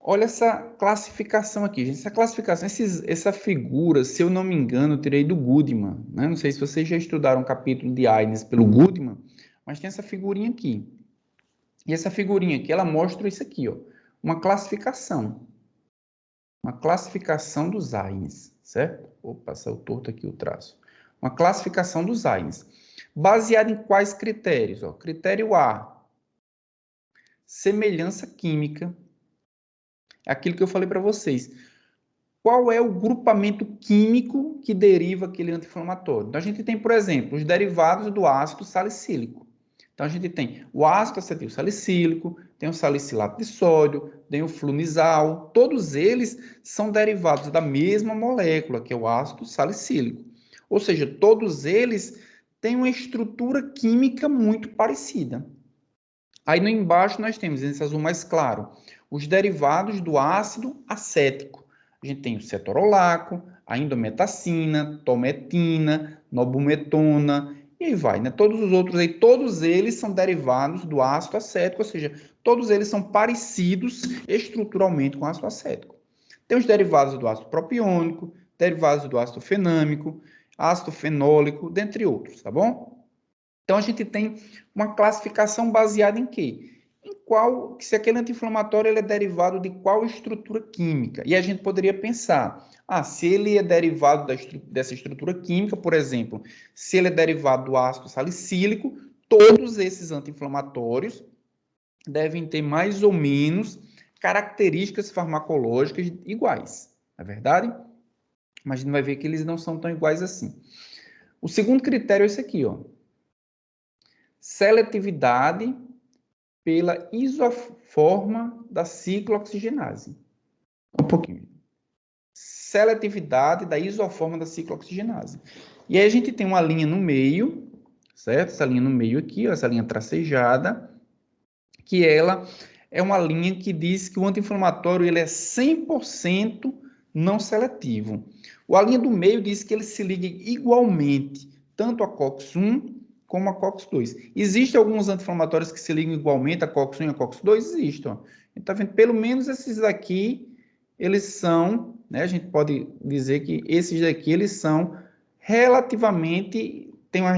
Olha essa classificação aqui, gente. Essa classificação, essa figura, se eu não me engano, eu tirei do Goodman, né? Não sei se vocês já estudaram um capítulo de Aynes pelo Goodman, mas tem essa figurinha aqui. E essa figurinha aqui, ela mostra isso aqui, ó. Uma classificação. Uma classificação dos Aynes, certo? Opa, saiu torto aqui o traço. Uma classificação dos Aynes. Baseada em quais critérios? Ó? Critério A, semelhança química. É aquilo que eu falei para vocês. Qual é o grupamento químico que deriva aquele anti-inflamatório? Então, a gente tem, por exemplo, os derivados do ácido salicílico. Então, a gente tem o ácido acetil salicílico, tem o salicilato de sódio, tem o flunizal. Todos eles são derivados da mesma molécula, que é o ácido salicílico. Ou seja, todos eles têm uma estrutura química muito parecida. Aí no embaixo nós temos, esse azul mais claro, os derivados do ácido acético. A gente tem o cetorolaco, a indometacina, tometina, nobumetona, e aí vai, né? Todos os outros aí, todos eles são derivados do ácido acético, ou seja, todos eles são parecidos estruturalmente com o ácido acético. Tem os derivados do ácido propiônico, derivados do ácido fenâmico, ácido fenólico, dentre outros, tá bom? Então, a gente tem uma classificação baseada em quê? Em qual, se aquele anti-inflamatório ele é derivado de qual estrutura química. E a gente poderia pensar, se ele é derivado dessa estrutura química, por exemplo, se ele é derivado do ácido salicílico, todos esses anti-inflamatórios devem ter mais ou menos características farmacológicas iguais, não é verdade? Mas a gente vai ver que eles não são tão iguais assim. O segundo critério é esse aqui, ó. Seletividade pela isoforma da ciclooxigenase. Um pouquinho. Seletividade da isoforma da ciclooxigenase. E aí a gente tem uma linha no meio, certo? Essa linha no meio aqui, ó, essa linha tracejada, que ela é uma linha que diz que o anti-inflamatório ele é 100% não seletivo. A linha do meio diz que ele se liga igualmente tanto a COX-1 como a COX-2. Existem alguns anti-inflamatórios que se ligam igualmente a COX-1 e a COX-2? Existem. A gente está vendo, pelo menos esses daqui, eles são, né, a gente pode dizer que esses daqui, eles são relativamente, tem uma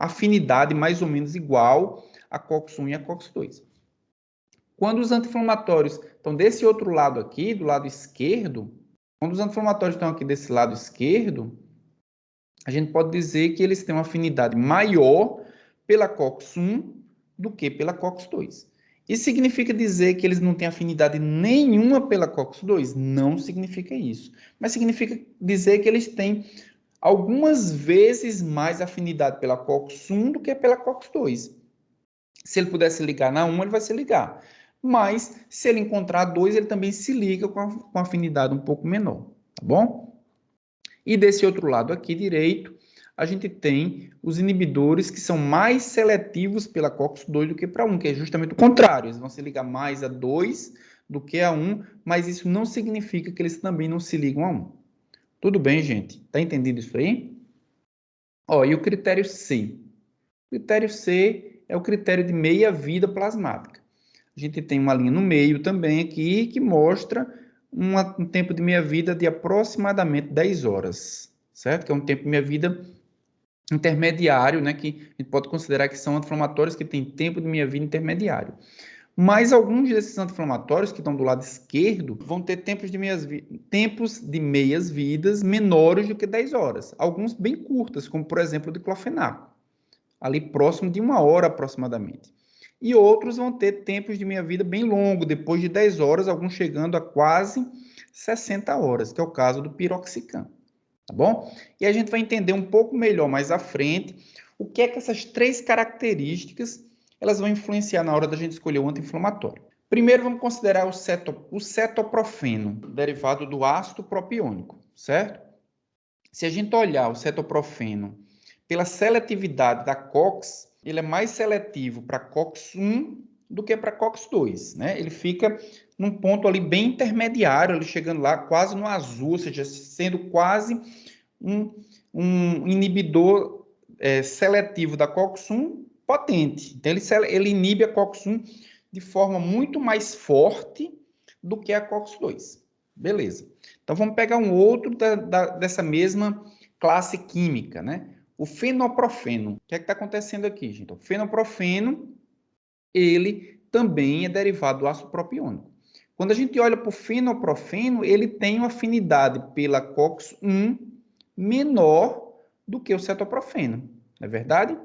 afinidade mais ou menos igual a COX-1 e a COX-2. Quando os anti-inflamatórios estão desse outro lado aqui, do lado esquerdo, quando os anti-inflamatórios estão aqui desse lado esquerdo, a gente pode dizer que eles têm uma afinidade maior pela COX-1 do que pela COX-2. Isso significa dizer que eles não têm afinidade nenhuma pela COX-2? Não significa isso. Mas significa dizer que eles têm algumas vezes mais afinidade pela COX-1 do que pela COX-2. Se ele pudesse ligar na 1, ele vai se ligar. Mas, se ele encontrar 2, ele também se liga com afinidade um pouco menor. Tá bom? E desse outro lado aqui direito, a gente tem os inibidores que são mais seletivos pela COX-2 do que para 1, que é justamente o contrário. Eles vão se ligar mais a 2 do que a 1, mas isso não significa que eles também não se ligam a 1. Tudo bem, gente? Tá entendido isso aí? Ó, e o critério C? O critério C é o critério de meia-vida plasmática. A gente tem uma linha no meio também aqui que mostra um tempo de meia-vida de aproximadamente 10 horas, certo? Que é um tempo de meia-vida intermediário, né? Que a gente pode considerar que são anti-inflamatórios que têm tempo de meia-vida intermediário. Mas alguns desses anti-inflamatórios que estão do lado esquerdo vão ter tempos de meias-vidas menores do que 10 horas. Alguns bem curtas, como por exemplo o diclofenaco, ali próximo de 1 hora aproximadamente. E outros vão ter tempos de meia-vida bem longo, depois de 10 horas, alguns chegando a quase 60 horas, que é o caso do piroxicam. Tá bom? E a gente vai entender um pouco melhor mais à frente o que é que essas três características elas vão influenciar na hora da gente escolher o anti-inflamatório. Primeiro, vamos considerar o cetoprofeno, derivado do ácido propiônico, certo? Se a gente olhar o cetoprofeno pela seletividade da COX, ele é mais seletivo para COX-1 do que para COX-2, né? Ele fica num ponto ali bem intermediário, ali chegando lá quase no azul, ou seja, sendo quase um inibidor seletivo da COX-1 potente. Então, ele inibe a COX-1 de forma muito mais forte do que a COX-2. Beleza. Então, vamos pegar um outro dessa mesma classe química, né? O fenoprofeno. O que é que está acontecendo aqui, gente? O fenoprofeno, ele também é derivado do ácido propiônico. Quando a gente olha para o fenoprofeno, ele tem uma afinidade pela COX-1 menor do que o cetoprofeno, não é verdade?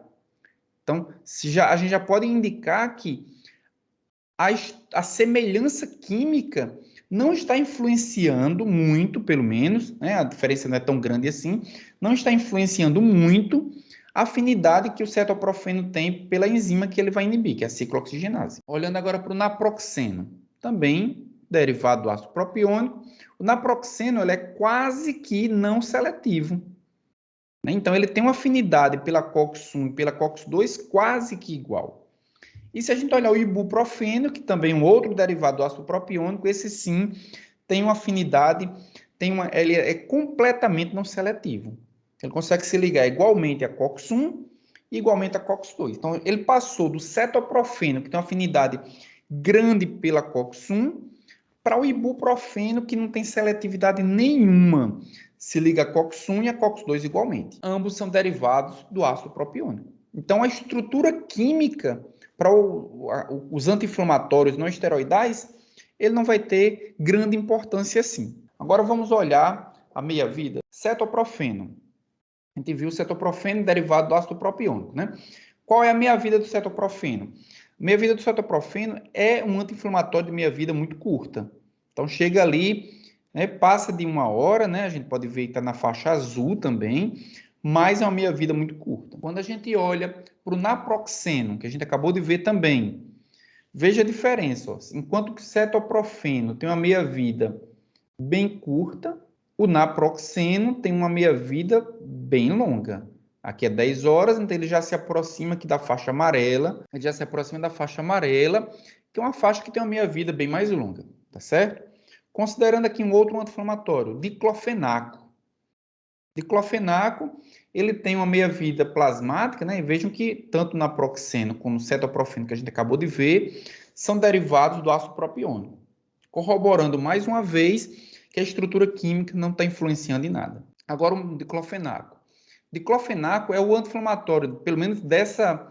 Então, a gente já pode indicar que a semelhança química não está influenciando muito, pelo menos, né? A diferença não é tão grande assim, não está influenciando muito a afinidade que o cetoprofeno tem pela enzima que ele vai inibir, que é a ciclooxigenase. Olhando agora para o naproxeno, também derivado do ácido propiônico, o naproxeno ele é quase que não seletivo. Então, ele tem uma afinidade pela COX-1 e pela COX-2 quase que igual. E se a gente olhar o ibuprofeno, que também é um outro derivado do ácido propiônico, esse sim tem uma afinidade, ele é completamente não seletivo. Ele consegue se ligar igualmente a COX-1 e igualmente a COX-2. Então, ele passou do cetoprofeno, que tem uma afinidade grande pela COX-1, para o ibuprofeno, que não tem seletividade nenhuma. Se liga a COX-1 e a COX-2 igualmente. Ambos são derivados do ácido propiônico. Então, a estrutura química para os anti-inflamatórios não esteroidais, ele não vai ter grande importância assim. Agora vamos olhar a meia-vida. Cetoprofeno. A gente viu o cetoprofeno derivado do ácido propiônico, né? Qual é a meia-vida do cetoprofeno? A meia-vida do cetoprofeno é um anti-inflamatório de meia-vida muito curta. Então, chega ali, né, passa de 1 hora, né? A gente pode ver que está na faixa azul também, mas é uma meia-vida muito curta. Quando a gente olha para o naproxeno, que a gente acabou de ver também, veja a diferença. Ó. Enquanto que o cetoprofeno tem uma meia-vida bem curta, o naproxeno tem uma meia-vida bem longa. Aqui é 10 horas, então ele já se aproxima aqui da faixa amarela. Ele já se aproxima da faixa amarela, que é uma faixa que tem uma meia-vida bem mais longa, tá certo? Considerando aqui um outro anti-inflamatório, diclofenaco. Diclofenaco, ele tem uma meia-vida plasmática, né? E vejam que tanto o naproxeno como o cetoprofeno, que a gente acabou de ver, são derivados do ácido propiônico. Corroborando mais uma vez que a estrutura química não está influenciando em nada. Agora, o diclofenaco. Diclofenaco é o anti-inflamatório, pelo menos dessa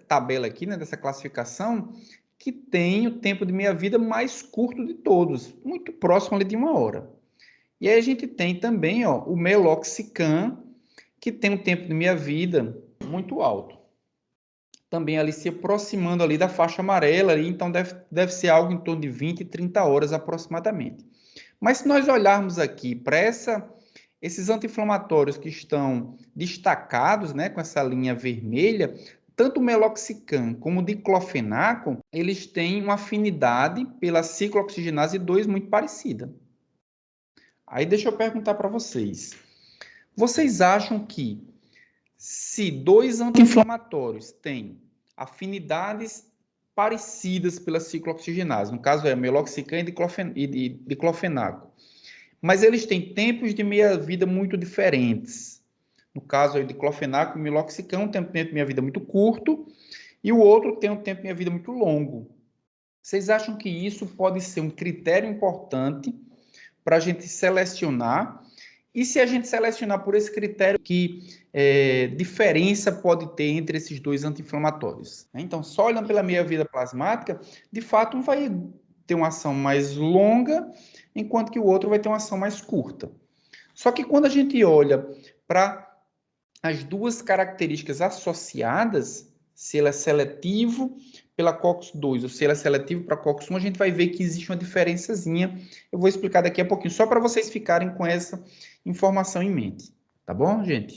tabela aqui, né, dessa classificação, que tem o tempo de meia-vida mais curto de todos, muito próximo ali de 1 hora. E aí a gente tem também ó, o meloxicam, que tem um tempo de meia-vida muito alto. Também ali se aproximando ali da faixa amarela, ali, então deve ser algo em torno de 20 e 30 horas aproximadamente. Mas se nós olharmos aqui para esses anti-inflamatórios que estão destacados, né, com essa linha vermelha, tanto o meloxicam como o diclofenaco, eles têm uma afinidade pela ciclooxigenase 2 muito parecida. Aí deixa eu perguntar para vocês. Vocês acham que se dois anti-inflamatórios têm afinidades parecidas pela ciclooxigenase, no caso é meloxicam e diclofenaco, mas eles têm tempos de meia-vida muito diferentes. No caso, o diclofenaco e o meloxicam tem um tempo de meia-vida muito curto e o outro tem um tempo de meia-vida muito longo. Vocês acham que isso pode ser um critério importante para a gente selecionar? E se a gente selecionar por esse critério, que diferença pode ter entre esses dois anti-inflamatórios? Então, só olhando pela meia-vida plasmática, de fato, um vai ter uma ação mais longa, enquanto que o outro vai ter uma ação mais curta. Só que quando a gente olha para as duas características associadas, se ele é seletivo pela COX-2 ou se ele é seletivo para a COX-1, a gente vai ver que existe uma diferençazinha. Eu vou explicar daqui a pouquinho, só para vocês ficarem com essa informação em mente. Tá bom, gente?